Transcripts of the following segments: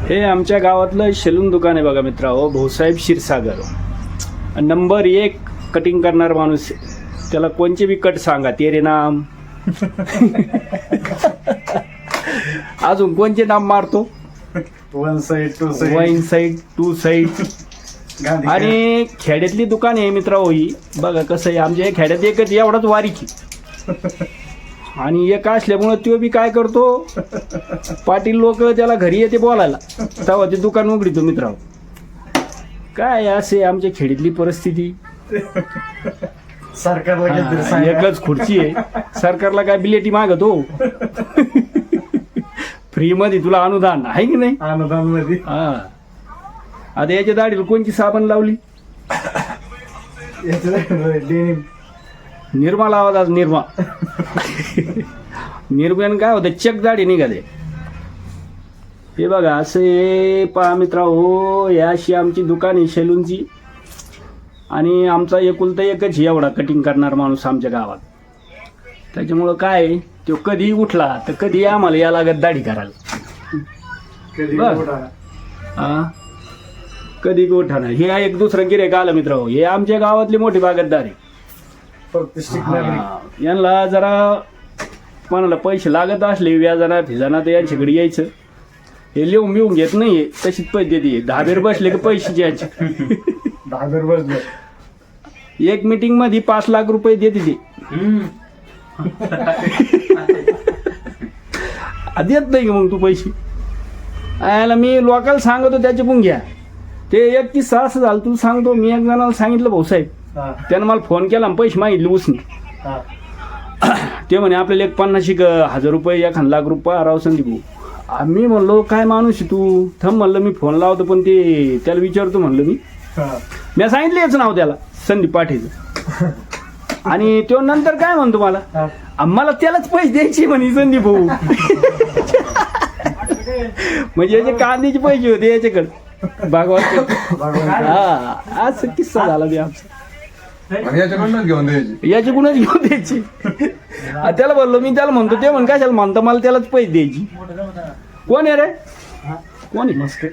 हे आमच्या गावातलं सलून दुकान आहे बघा मित्रांनो, भाऊसाहेब क्षीरसागर. नंबर 1 कटिंग करणार माणूस. त्याला कोणचे बी कट सांगा, तेरे नाम. अजून कोणचे नाम मारतो? One side two side. आणि खेड्यातली दुकान आहे मित्रांनो ही. बघा कसं आहे, आमच्या खेड्यात एकच एवढाच वारीकी आणि एक असल्यामुळं तो बी काय करतो, पाटील लोक त्याला घरी येते बोलायला, तेव्हा ते दुकान उघडितो मित्रांनो. काय असे आमच्या खेडीतली परिस्थिती. सरकारला एकच खुर्ची आहे, सरकारला काय बिलेटी मागतो? फ्री मध्ये तुला अनुदान आहे की नाही? अनुदान मध्ये. हा, आता याच्या दाढीला कोणची साबण लावली? निर्मा लावा, आज निर्मा. निर्म्यानं काय होतं, चक दाढी निघाले. हे बघा असे पहा मित्रांनो, ही अशी आमची दुकान आहे सलूनची. आणि आमचा एकुलता एकच एवढा कटिंग करणार माणूस आमच्या गावात. त्याच्यामुळं काय, तो कधी उठला तर कधी आम्हाला या लागत दाढी करायला. हा, कधी उठा ना. हे एक दुसरं गिऱ्हाईक आलं मित्रांनो, हे आमच्या गावातली मोठी बागतदार आहे. यांना जरा कोणाला पैसे लागत असले व्याजाना फिजाना तर यांच्याकडे यायचं. हे लिहून बिहून घेत नाहीये, तशीच पैसे देते. धाबेर बसले की पैसे द्यायचे. धाबेर बसले एक मीटिंग मध्ये 5 लाख रुपये देते ते. देत नाही मग तू पैसे. याला मी लोकांना सांगतो त्याचे पण घ्या. ते 31 असं झालं तुला सांगतो. मी एक जणाला सांगितलं भाऊसाहेब, त्यानं मला फोन केला आणि पैसे मागितले उसने. ते म्हणे आपल्याला 50,000 रुपये 1 लाख रुपये राव संदीप भाऊ. आम्ही म्हणलो काय माणूस आहे तू, थांब म्हणलं मी फोन लावतो. पण ते त्याला विचारतो म्हणलं मी सांगितलं याचं नाव त्याला, संदीप पाटील. आणि तो नंतर काय म्हणतो मला, आम्हाला त्यालाच पैसे द्यायचे म्हणे संदीप भाऊ. म्हणजे याचे कांद्याचे पैसे होते याच्याकडे भागवत. हा, असं किस्सा झाला बी आमचा. याच्याकडूनच घेऊन द्यायची, याच्याकडूनच घेऊन द्यायची. त्याला बोललो मी, त्याला म्हणतो ते म्हण कशाला म्हणतो, मला त्यालाच पैसे द्यायची. कोण आहे रे? कोण आहे?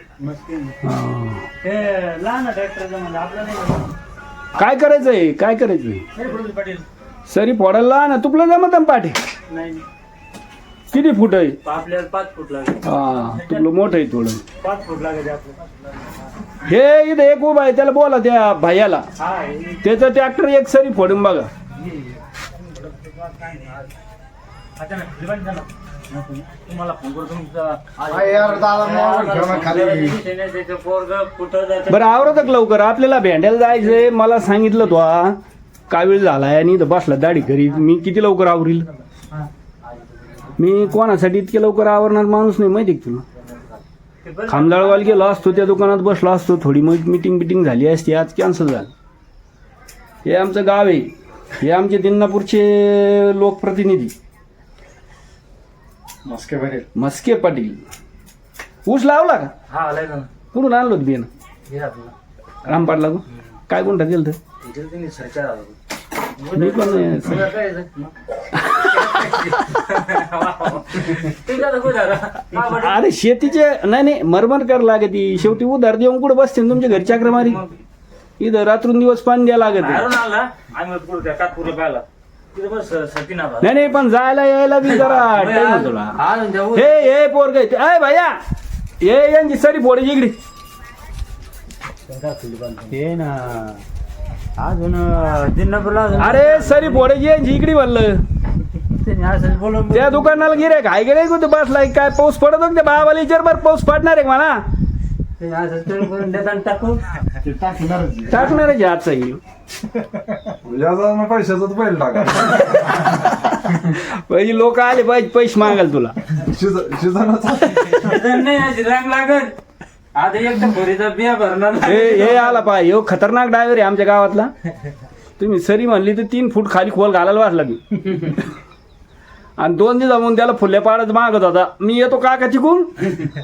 काय करायचंय, काय करायचंय? सरी फोडायला ना तुपलं जमत पाठी. किती फूट आहे? आपल्याला 5 फूट लागेल. हा, तुपलं मोठं आहे थोडं. 5 फूट लागेल. हे इथं एक उभा आहे, त्याला बोला त्या भाईयाला. त्याचं ट्रॅक्टर एक सरी फोडून बघा. तुम्हाला फोन करतो. बरं आवरत लवकर, आपल्याला भेंड्याला जायचंय. मला सांगितलं तो काय वेळ झालाय आणि इथं बसला दाढी करीत. मी किती लवकर आवरील? मी कोणासाठी इतके लवकर आवरणार माणूस नाही माहिती का तुला. खामदाळवाल गेलो असतो, त्या दुकानात बसलो असतो, थोडी मिटिंग झाली असती. आज कॅन्सल झालं. हे आमचं गाव आहे, हे आमचे दिनापूरचे लोकप्रतिनिधी मस्के पाटील. ऊस लावला का? हा लावला. कुठून आणलो बियाणं? रामपाटला गो. काय कोणता गेलं तर मी पण अरे शेतीचे नाही मरमर कर लागे ती. शेवटी उधार देऊन कुठं बसते तुमच्या घरच्या क्रमारी. इथं रात्रून दिवस पाणी द्यायला लागत. नाही पण जायला यायला बी जरा टाइम तुला. हे पोरग आहे भैया, हे यांची सरी फोडायची इकडे. हे ना अजून दिनापूरला अरे सरी फोडायची यांची इकडे म्हणलं. त्या दुकानाला गिऱ्हाईक आहे की नाही कुठे बसलाय? काय पाऊस पडत होता बाबाला विचार. बरं पाऊस पडणार आहे मला टाकणार आहे आजचा येईल पैशाचाच बैल टाका. पहिले लोक आले पाहिजे पैसे मागायला तुला. रंग लागत. आता एकदम भरीचा बिया भरणार. हे आला पाहिजे. हो खतरनाक ड्रायव्हर आहे आमच्या गावातला. तुम्ही सरी म्हणली तर 3 फूट खाली खोल घालायला वाटला मी. आणि 2 दिवस जाऊन त्याला फुल्या पाडत मागत होता. मी येतो काका चिकून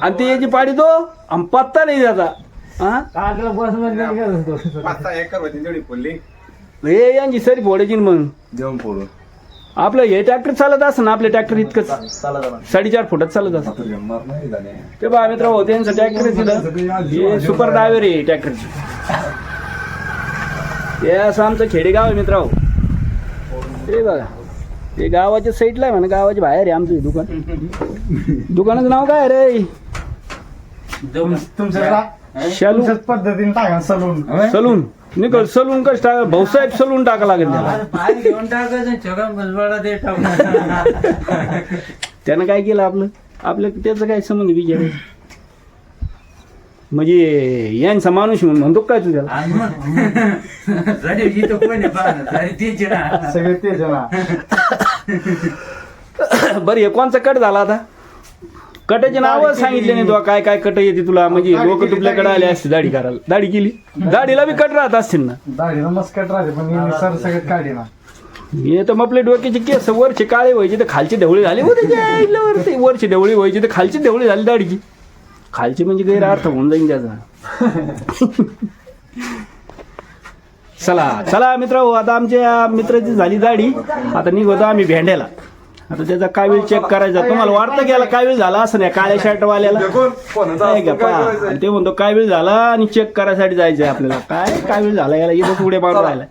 आणि ते याची पाडी तो आणि पत्ता नाही त्याचा. एकर होती तेवढी फुलली. हे यांची सरी फोडायची मग देऊन फोडून. आपलं हे ट्रॅक्टर चालत असं ना आपल्या ट्रॅक्टर इतकंच 4.5 फुटात चालत असं आता जमणार नाही झाले. ते बा मित्र हो त्यांचं ट्रॅक्टर तिथं हे सुपर ड्रायव्हर आहे ट्रॅक्टरची हे असं आमचं खेडेगाव आहे मित्र हो ते बघा ते गावाच्या साईडला आहे म्हणा गावाच्या बाहेर आहे आमचं हे दुकान दुकानाचं नाव काय आहे रे शालू तुमच्याच पद्धतीने टाका सलून सलून निकल सलून कसं टाका भाऊसाहेब सलून टाका लागेल त्याला पाय घेऊन टाकायचं छगन भुजबळला ते टाकून त्यानं काय केलं आपलं त्याचं काय संबंध विचार म्हणजे यांचा माणूस म्हणून म्हणतो काय तू त्याला झाले इथं कोणी पाहणं झाले तेच ना सगळे तेच ना बरं हे कोणचा कट झाला आता कटाचे नाव सांगितले नाही तुला काय काय कट येते तुला म्हणजे लोक तुझ्याकडे आले असते दाढी करायला दाढी केली दाढीला बी कट राहत असतील ना दाढीला मस्त कट राहते पण मी सर सगळं काढे ना हे तर मग आपले डोक्याचे केस वरचे काळे व्हायचे तर खालचे ढवळे झाले होते वरचे ढवळे व्हायचे तर खालचे ढवळे झाले दाढीची खालचे म्हणजे गैरअर्थ होऊन जाईल त्याचा चला मित्र आता आमच्या मित्राची झाली दाढी आता निघतो आम्ही भेंड्याला आता त्याचा कावीळ चेक करायचा तुम्हाला वाटतं की याला कावीळ झाला असं नाही काळ्या शर्टवाल्याला नाही का पहा. ते म्हणतो कावीळ झाला आणि चेक करायसाठी जायचंय आपल्याला काय कावीळ झाला याला इथं पुढे मारून राहिला